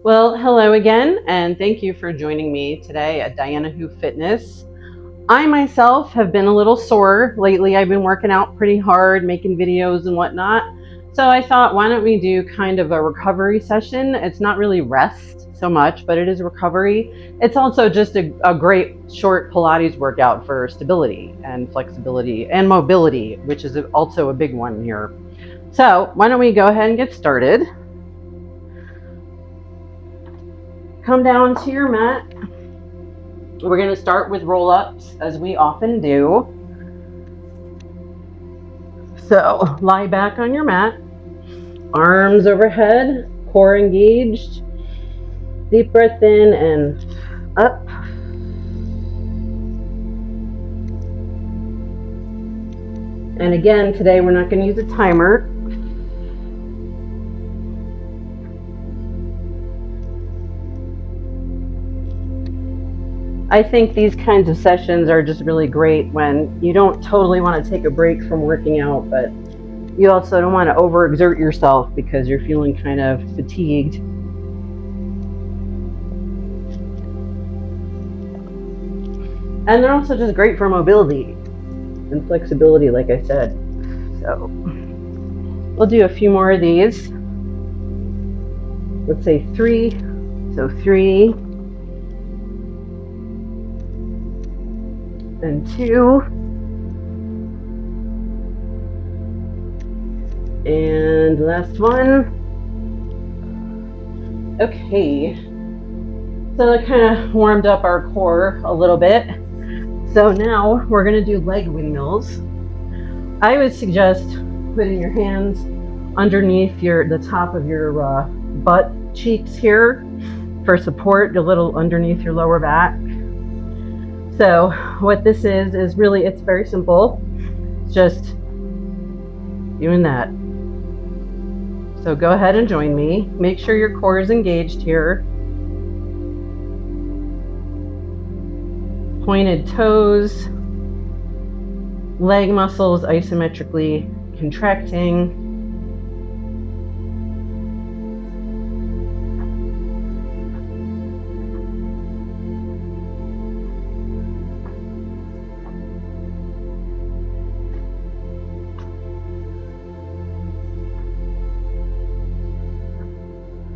Well, hello again, and thank you for joining me today at Diana Who Fitness. I myself have been a little sore lately. I've been working out pretty hard, making videos and whatnot. So I thought, why don't we do kind of a recovery session? It's not really rest so much, but it is recovery. It's also just a great short Pilates workout for stability and flexibility and mobility, which is also a big one here. So why don't we go ahead and get started? Come down to your mat. We're going to start with roll-ups, as we often do. So lie back on your mat, arms overhead, core engaged. Deep breath in and up. And again, today we're not going to use a timer. I think these kinds of sessions are just really great when you don't totally want to take a break from working out, but you also don't want to overexert yourself because you're feeling kind of fatigued. And they're also just great for mobility and flexibility, like I said. So we'll do a few more of these. Let's say 3. So 3 and 2 and last one. Okay, so that kind of warmed up our core a little bit. So now we're going to do leg windmills. I would suggest putting your hands underneath the top of your butt cheeks here for support, a little underneath your lower back. So what this is really, it's very simple. It's just doing that. So go ahead and join me. Make sure your core is engaged here. Pointed toes, leg muscles isometrically contracting.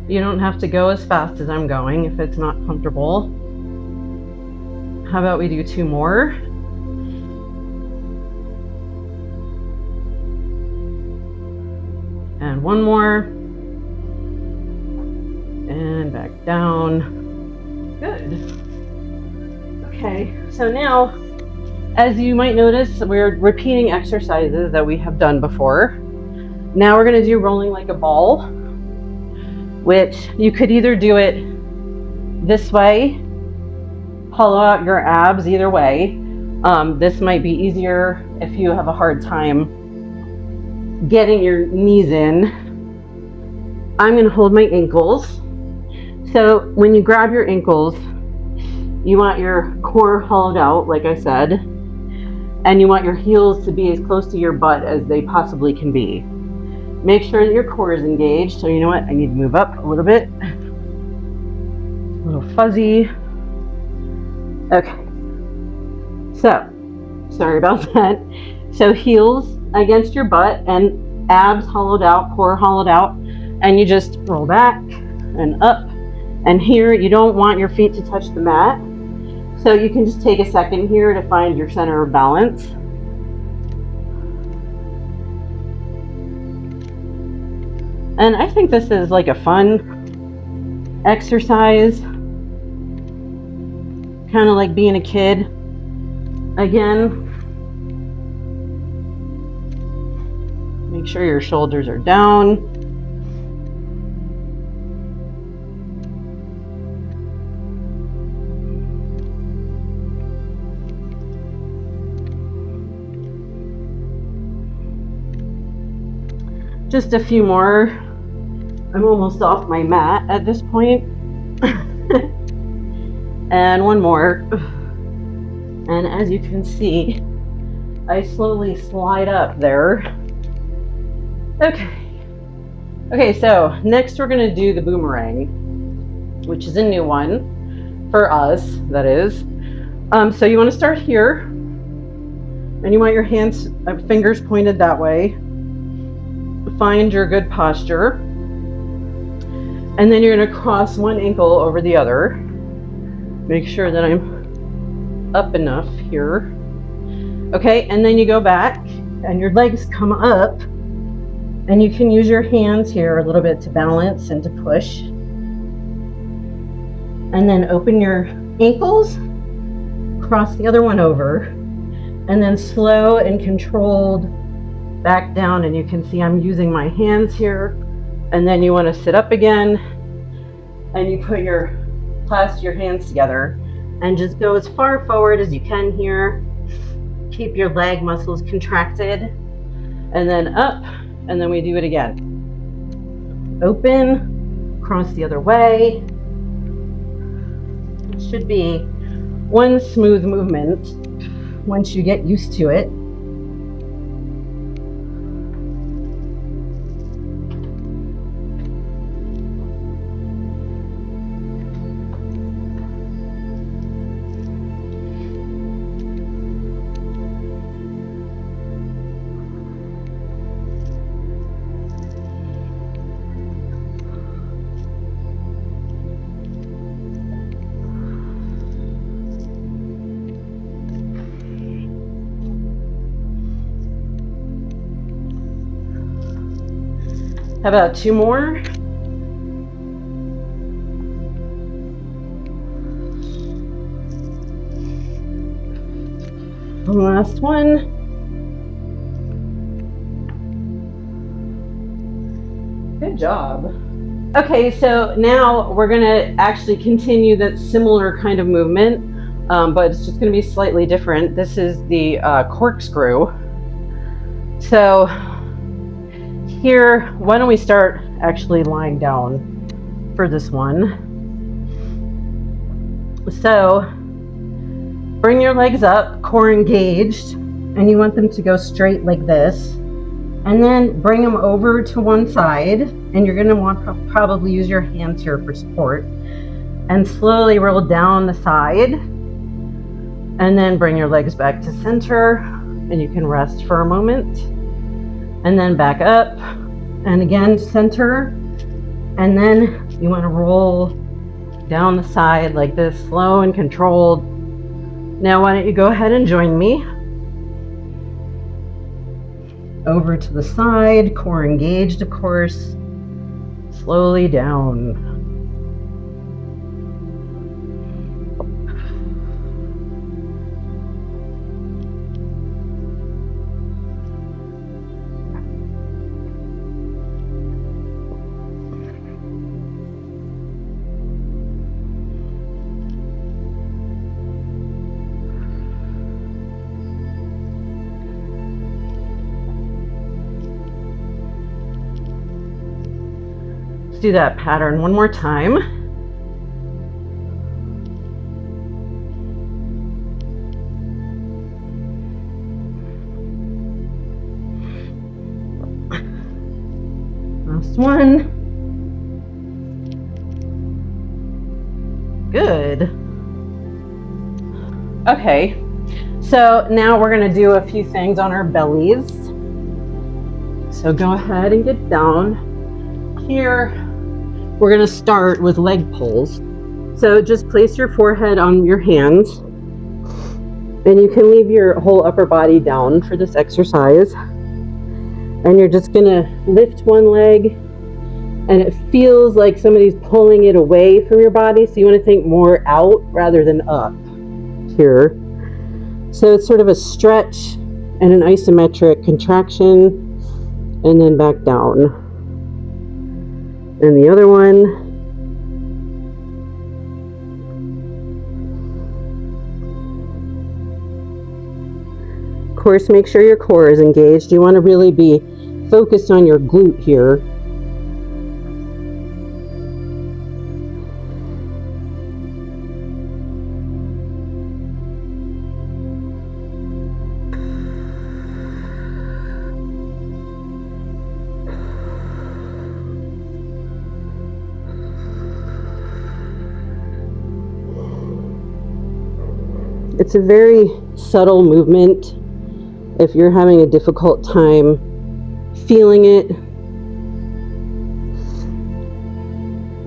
You don't have to go as fast as I'm going if it's not comfortable. How about we do 2 more? And 1 more. And back down. Good. Okay, so now, as you might notice, we're repeating exercises that we have done before. Now we're going to do rolling like a ball, which you could either do it this way, hollow out your abs either way. This might be easier if you have a hard time getting your knees in. I'm going to hold my ankles. So when you grab your ankles, you want your core hollowed out, like I said, and you want your heels to be as close to your butt as they possibly can be. Make sure that your core is engaged. So you know what? I need to move up a little bit. A little fuzzy. Okay. So, sorry about that. So heels against your butt and abs hollowed out, core hollowed out, and you just roll back and up. And here you don't want your feet to touch the mat. So you can just take a second here to find your center of balance. And I think this is like a fun exercise, kind of like being a kid. Again, make sure your shoulders are down. Just a few more. I'm almost off my mat at this point. And 1 more. And as you can see, I slowly slide up there. Okay, so next we're going to do the boomerang. which is a new one for us, that is. So you want to start here, and you want your hands, fingers pointed that way. Find your good posture, and then you're going to cross one ankle over the other. Make sure that I'm up enough here. Okay, and then you go back, and your legs come up, and you can use your hands here a little bit to balance and to push. And then open your ankles, cross the other one over, and then slow and controlled back down. And you can see I'm using my hands here. And then you want to sit up again, and you clasp your hands together and just go as far forward as you can here. Keep your leg muscles contracted, and then up, and then we do it again. Open, cross the other way. It should be one smooth movement once you get used to it. How about two more? And last one. Good job. Okay, so now we're going to actually continue that similar kind of movement, but it's just going to be slightly different. This is the corkscrew. So here, why don't we start actually lying down for this one. So bring your legs up, core engaged, and you want them to go straight like this. And then bring them over to one side, and you're going to want to probably use your hands here for support. And slowly roll down the side, and then bring your legs back to center, and you can rest for a moment. And then back up, and again center, and then you want to roll down the side like this, slow and controlled. Now why don't you go ahead and join me. Over to the side, core engaged, of course. Slowly down. Do that pattern one more time. Last one. Good. Okay, so now we're going to do a few things on our bellies. So go ahead and get down. Here, we're going to start with leg pulls. So just place your forehead on your hands, and you can leave your whole upper body down for this exercise. And you're just going to lift one leg, and it feels like somebody's pulling it away from your body. So you want to think more out rather than up here. So it's sort of a stretch and an isometric contraction, and then back down. And the other one. Of course, make sure your core is engaged. You want to really be focused on your glute here. It's a very subtle movement. If you're having a difficult time feeling it,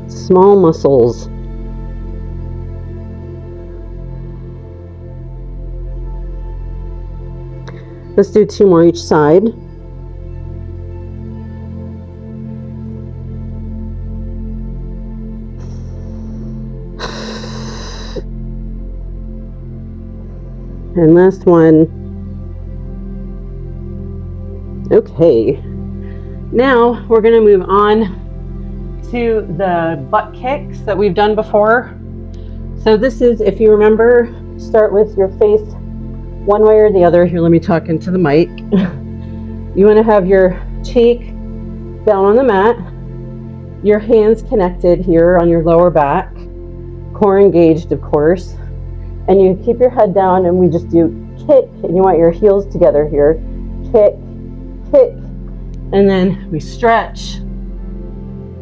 small muscles. Let's do 2 more each side. And last one. Okay. Now we're going to move on to the butt kicks that we've done before. So this is, if you remember, start with your face one way or the other. Here, let me talk into the mic. You want to have your cheek down on the mat, your hands connected here on your lower back, core engaged, of course, and you keep your head down, and we just do kick, and you want your heels together here. Kick, kick, and then we stretch,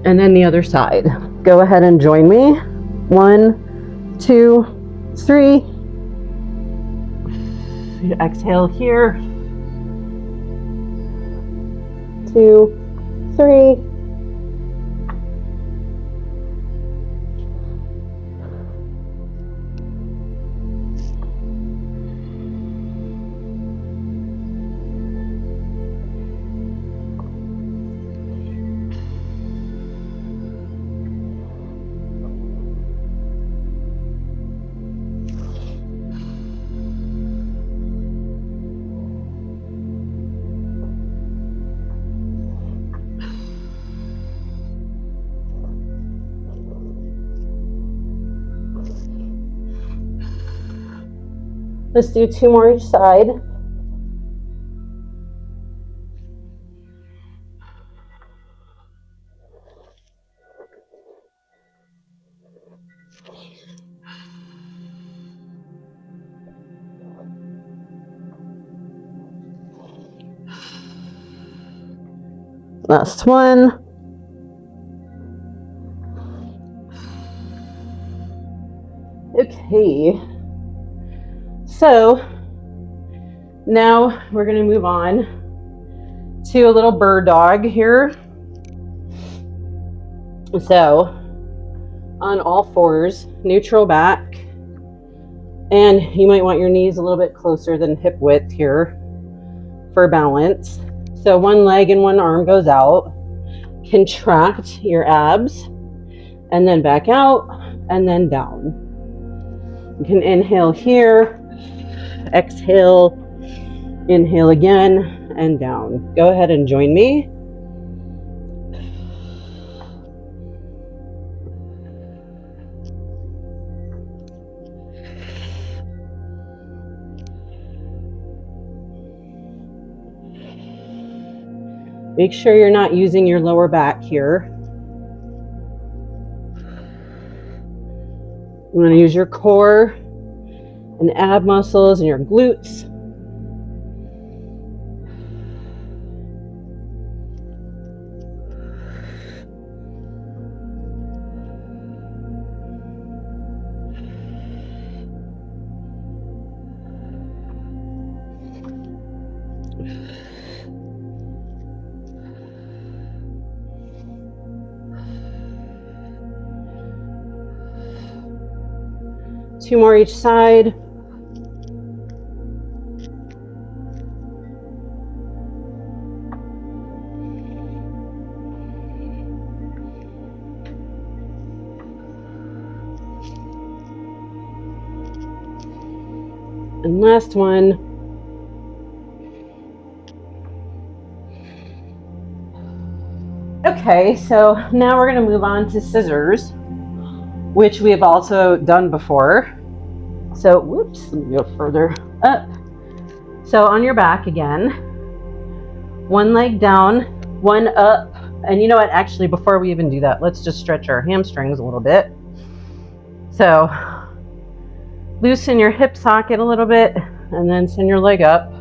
and then the other side. Go ahead and join me. 1, 2, 3. You exhale here. 2, 3. Let's do 2 more each side. Last one. Okay. So now we're going to move on to a little bird dog here. So on all fours, neutral back, and you might want your knees a little bit closer than hip width here for balance. So one leg and one arm goes out. Contract your abs, and then back out, and then down. You can inhale here, exhale, inhale again, and down. Go ahead and join me. Make sure you're not using your lower back here. You want to use your core and ab muscles and your glutes. Two more each side. And last one. Okay, so now we're going to move on to scissors, which we have also done before. So, whoops, let me go further up. So on your back again, one leg down, one up. And you know what, actually, before we even do that, let's just stretch our hamstrings a little bit. So loosen your hip socket a little bit, and then send your leg up.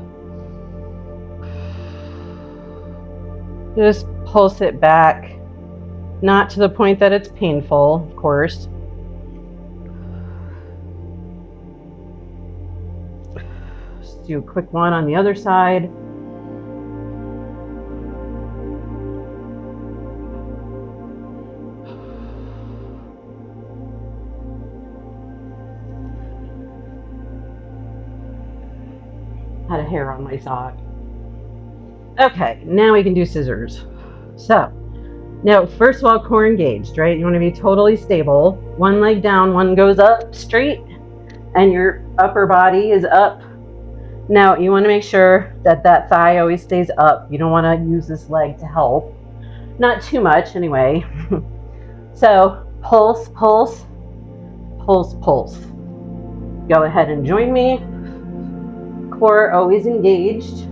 Just pulse it back, not to the point that it's painful, of course. do a quick one on the other side. Had a hair on my sock. Okay, now we can do scissors. So now, first of all, core engaged, right? You want to be totally stable. One leg down, one goes up straight, and your upper body is up. Now, you want to make sure that that thigh always stays up. You don't want to use this leg to help. Not too much, anyway. So, pulse, pulse, pulse, pulse. Go ahead and join me. Core always engaged.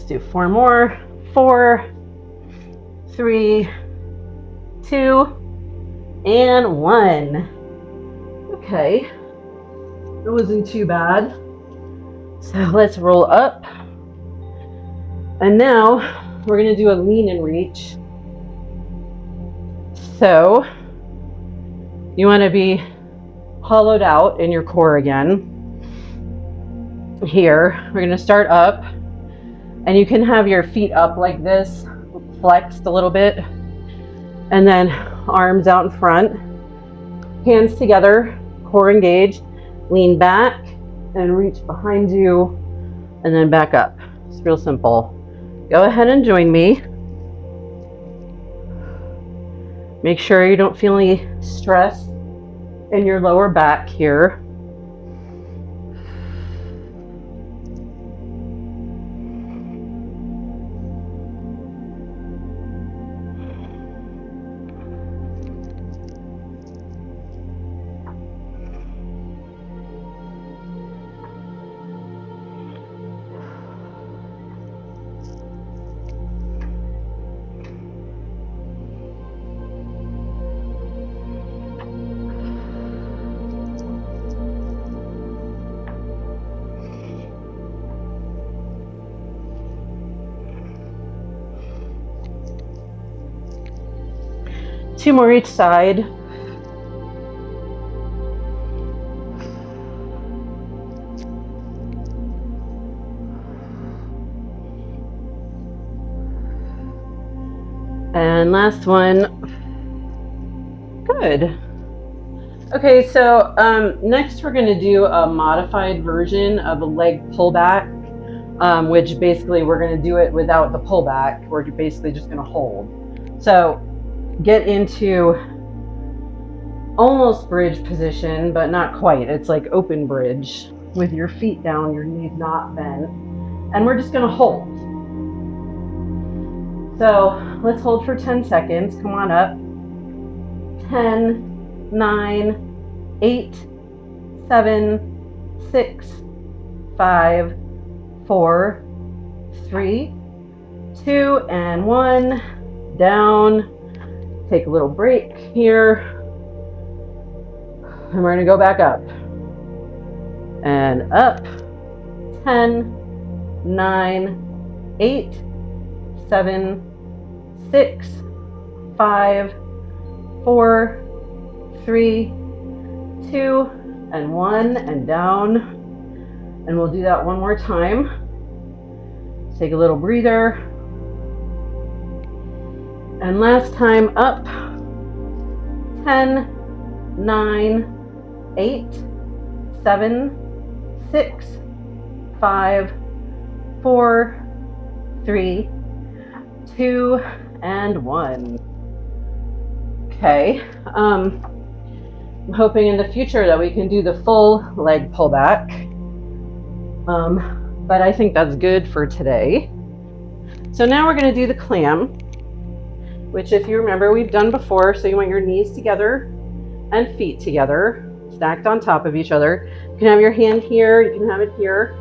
Do 4 more. 4, 3, 2, and 1. Okay, it wasn't too bad. So let's roll up. And now we're going to do a lean and reach. So you want to be hollowed out in your core again. Here, we're going to start up. And you can have your feet up like this, flexed a little bit, and then arms out in front, hands together, core engaged, lean back and reach behind you, and then back up. It's real simple. Go ahead and join me. Make sure you don't feel any stress in your lower back here. Two more each side. And last one. Good. Okay, so next we're going to do a modified version of a leg pullback, which basically we're going to do it without the pullback. We're basically just going to hold. So get into almost bridge position, but not quite. It's like open bridge with your feet down, your knees not bent. And we're just going to hold. So let's hold for 10 seconds. Come on up. 10, 9, 8, 7, 6, 5, 4, 3, 2, and 1. Down. Take a little break here. And we're going to go back up. And up. 10, 9, 8, 7, 6, 5, 4, 3, 2, and 1, and down. And we'll do that one more time. Take a little breather. And last time up. 10, 9, 8, 7, 6, 5, 4, 3, 2, and 1. Okay. I'm hoping in the future that we can do the full leg pullback. But I think that's good for today. So now we're going to do the clam, which if you remember we've done before. So you want your knees together and feet together, stacked on top of each other. You can have your hand here, you can have it here.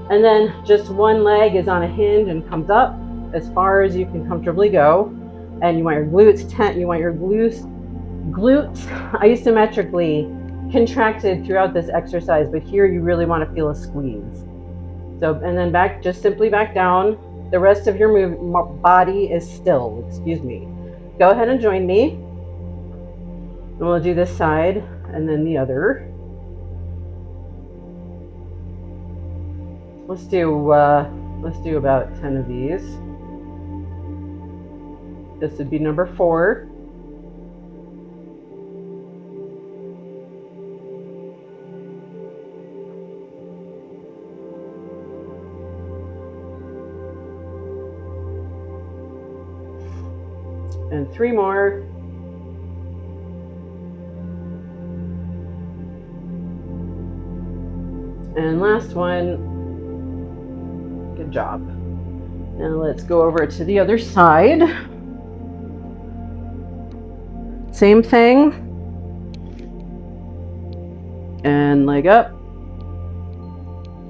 And then just one leg is on a hinge and comes up as far as you can comfortably go. And you want your glutes isometrically contracted throughout this exercise, but here you really want to feel a squeeze. So, and then back, just simply back down. The rest of your body is still, excuse me. Go ahead and join me. And we'll do this side and then the other. Let's do about 10 of these. This would be number 4. And 3 more. And last one. Good job. Now let's go over to the other side. Same thing. And leg up.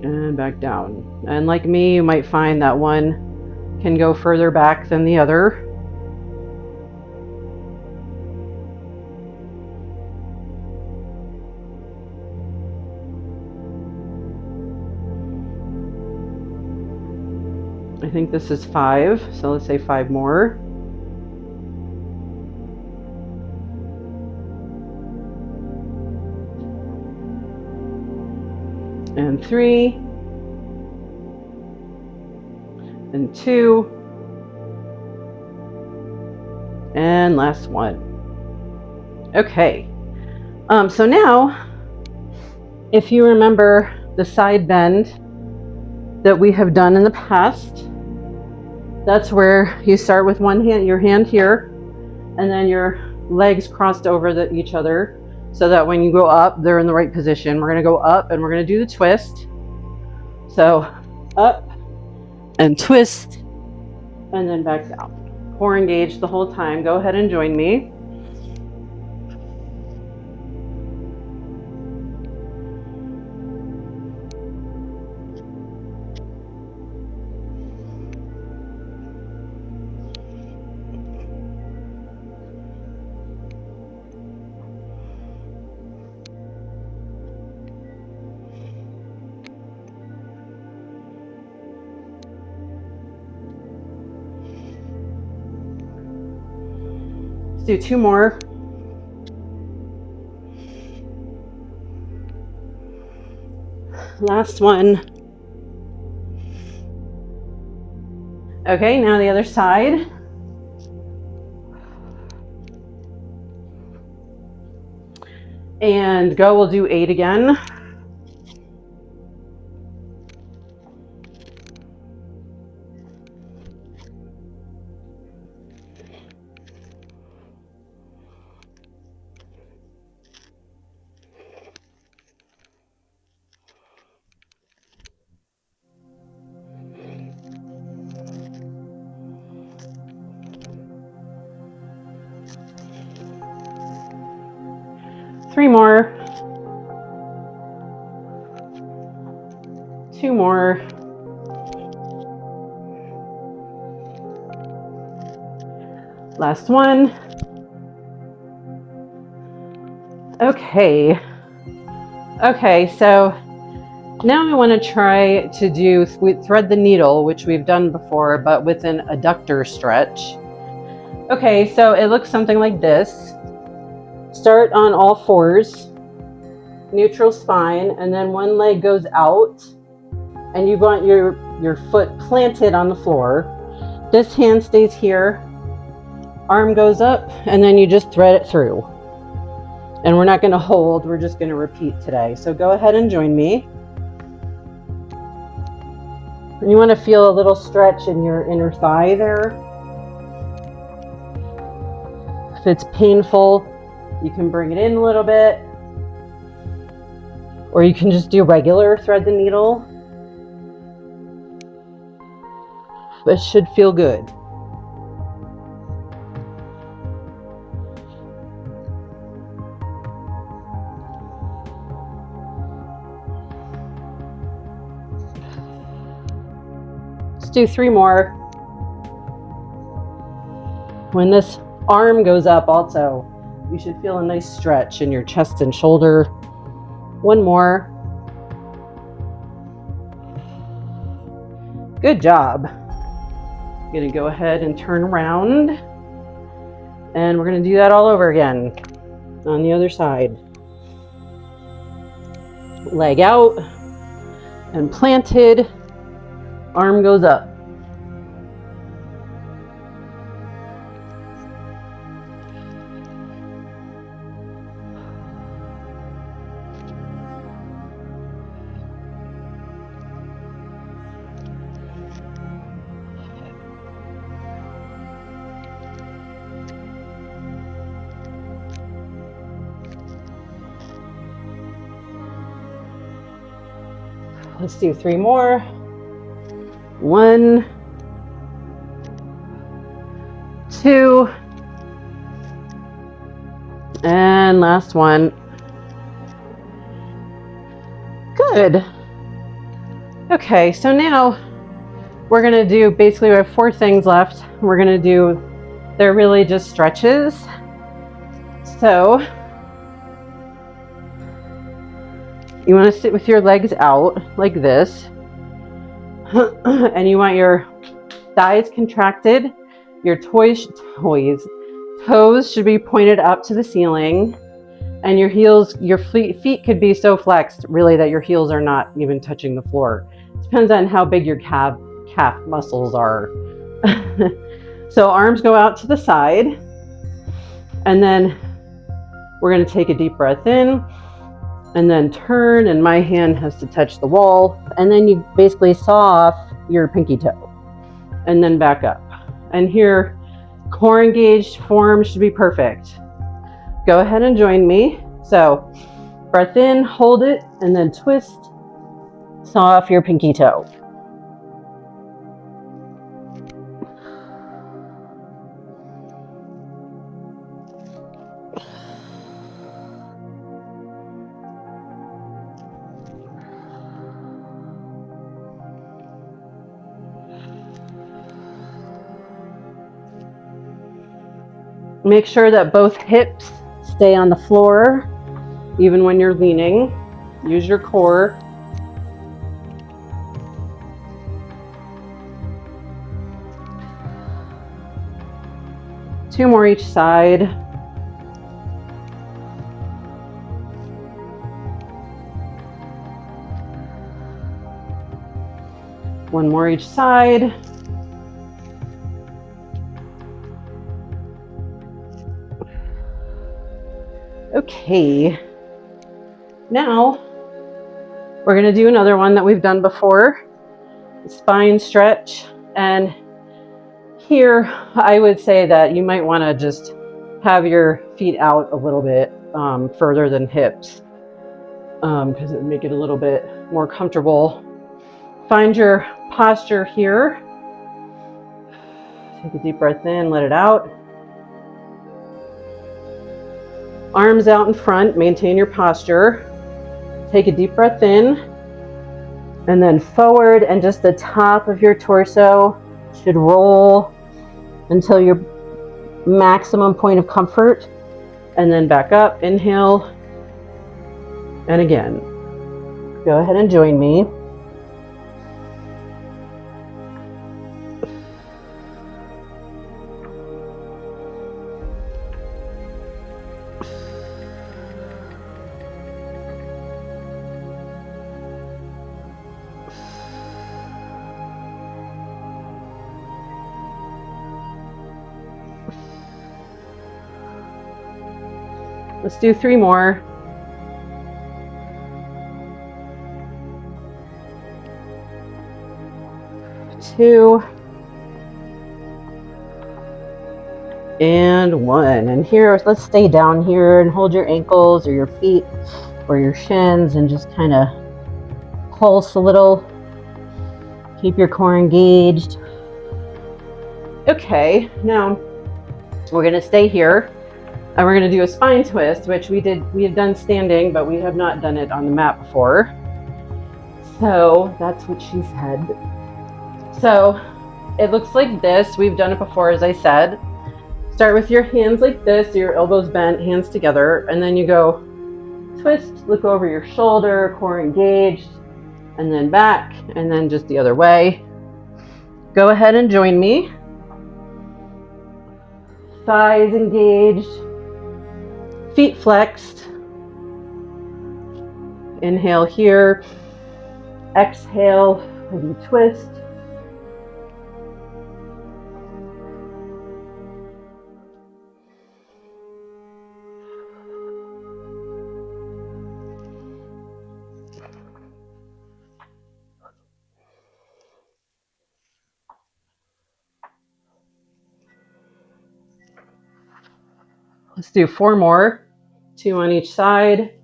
And back down. And like me, you might find that one can go further back than the other. I think this is 5, so let's say 5 more. And 3. And 2. And last one. Okay. So now, if you remember the side bend that we have done in the past, that's where you start with one hand, your hand here, and then your legs crossed over each other so that when you go up, they're in the right position. We're going to go up and we're going to do the twist. So up and twist and then back down. Core engaged the whole time. Go ahead and join me. Do 2 more. Last one. Okay, now the other side. And go, we'll do 8 again. Three more. 2 more. Last one. Okay. Okay, so now I want to try to do thread the needle, which we've done before, but with an adductor stretch. Okay, so it looks something like this. Start on all 4s, neutral spine, and then one leg goes out, and you want your foot planted on the floor. This hand stays here, arm goes up, and then you just thread it through. And we're not going to hold, we're just going to repeat today. So go ahead and join me. And you want to feel a little stretch in your inner thigh there. If it's painful, you can bring it in a little bit. Or you can just do regular thread the needle. It should feel good. Let's do 3 more. When this arm goes up also, you should feel a nice stretch in your chest and shoulder. 1 more. Good job. I'm gonna go ahead and turn around, and we're gonna do that all over again on the other side. Leg out and planted, arm goes up. Let's do 3 more. 1, 2, and last one. Good. Okay, so now we're gonna do, basically we have 4 things left. We're gonna do, they're really just stretches. So you want to sit with your legs out like this, and you want your thighs contracted, your toes should be pointed up to the ceiling, and your heels, your feet could be so flexed really that your heels are not even touching the floor. Depends on how big your calf muscles are. So arms go out to the side, and then we're going to take a deep breath in and then turn, and my hand has to touch the wall, and then you basically saw off your pinky toe and then back up. And here, core engaged form should be perfect. Go ahead and join me. So breath in, hold it, and then twist, saw off your pinky toe. Make sure that both hips stay on the floor, even when you're leaning. Use your core. Two more each side. One more each side. Okay, now we're going to do another one that we've done before, spine stretch. And here I would say that you might want to just have your feet out a little bit further than hips, because it would make it a little bit more comfortable. Find your posture here. Take a deep breath in, let it out. Arms out in front, maintain your posture. Take a deep breath in, and then forward, and just the top of your torso should roll until your maximum point of comfort, and then back up, inhale, and again. Go ahead and join me. Let's do 3 more. Two. And 1. And here, let's stay down here and hold your ankles or your feet or your shins and just kind of pulse a little. Keep your core engaged. Okay, now we're going to stay here. And we're going to do a spine twist, which we have done standing, but we have not done it on the mat before. So that's what she said. So it looks like this. We've done it before, as I said. Start with your hands like this, your elbows bent, hands together, and then you go twist, look over your shoulder, core engaged, and then back, and then just the other way. Go ahead and join me. Thighs engaged, feet flexed. Inhale here. Exhale as you twist. Let's do 4 more, 2 on each side.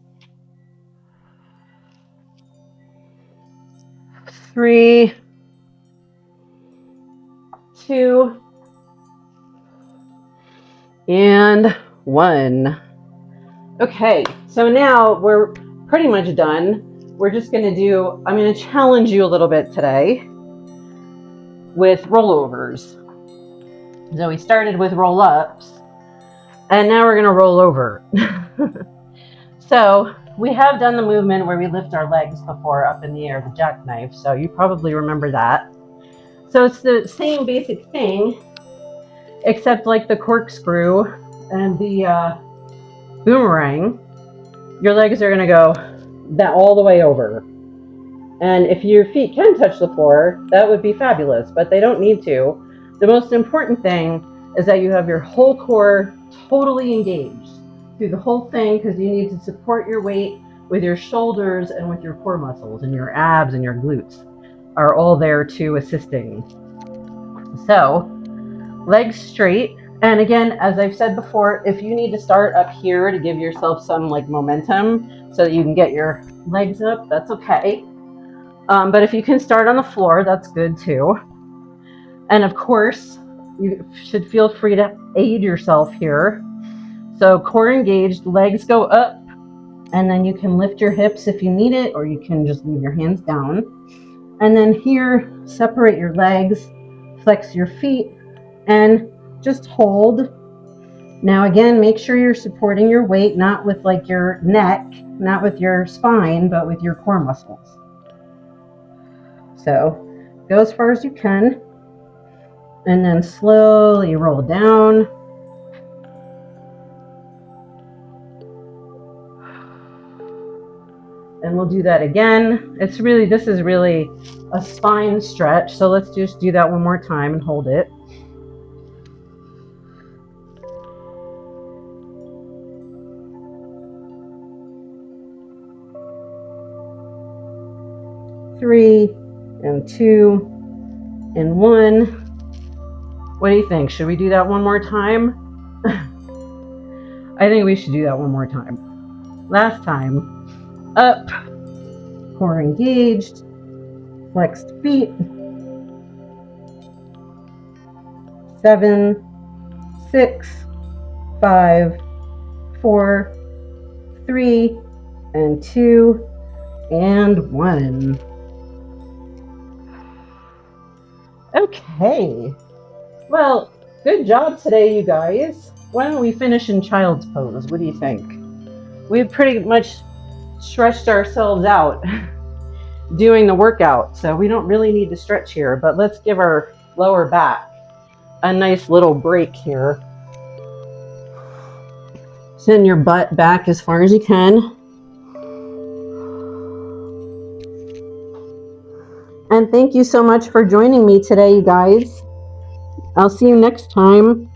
3, 2, and 1. Okay, so now we're pretty much done. We're just going to I'm going to challenge you a little bit today with rollovers. So we started with roll-ups, and now we're going to roll over. So we have done the movement where we lift our legs before up in the air, the jackknife, so you probably remember that. So it's the same basic thing, except like the corkscrew and the boomerang, your legs are going to go that all the way over. And if your feet can touch the floor, that would be fabulous, but they don't need to. The most important thing is that you have your whole core totally engaged through the whole thing, because you need to support your weight with your shoulders and with your core muscles, and your abs and your glutes are all there too, assisting. So legs straight. And again, as I've said before, if you need to start up here to give yourself some like momentum so that you can get your legs up, that's okay. But if you can start on the floor, that's good too. And of course, you should feel free to aid yourself here. So core engaged, legs go up, and then you can lift your hips if you need it, or you can just leave your hands down. And then here, separate your legs, flex your feet, and just hold. Now again, make sure you're supporting your weight, not with like your neck, not with your spine, but with your core muscles. So go as far as you can, and then slowly roll down. And we'll do that again. This is really a spine stretch. So let's just do that one more time and hold it. Three, and 2, and 1. What do you think? Should we do that one more time? I think we should do that one more time. Last time. Up, core engaged, flexed feet. 7, 6, 5, 4, 3, and 2, and 1. Okay. Well, good job today, you guys. Why don't we finish in child's pose? What do you think? We've pretty much stretched ourselves out doing the workout, so we don't really need to stretch here, but let's give our lower back a nice little break here. Send your butt back as far as you can. And thank you so much for joining me today, you guys. I'll see you next time.